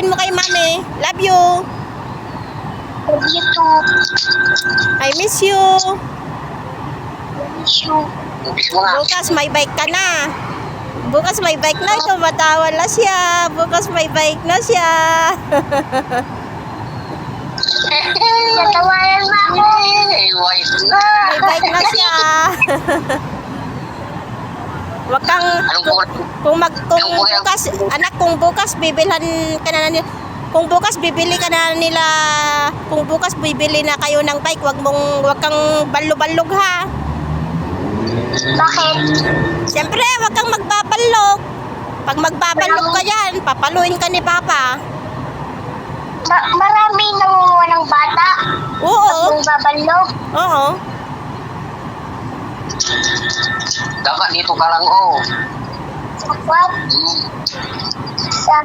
sabihin mo kay mami. Love you. Love you too. I miss you. Miss you. Miss mo nga. Bukas may bike ka na. Bukas may bike na. Tumatawa na siya. Bukas may bike na siya. Natawanan mo ako. Wife na. May bike na siya. Wag kang kung bukas anak kung bukas bibilhan ka na nila, kung bukas bibili ka na nila, kung bukas bibili na kayo ng bike, wag kang ballo-ballog ha. Bakit? Siyempre wag kang magbaballog. Pag magbaballog ka yan, papaluin ka ni Papa. Marami nangunguha ng bata. Oo. Kung babalog. Oo. Dapat dito ka lang, oh. What? Hmm. Sa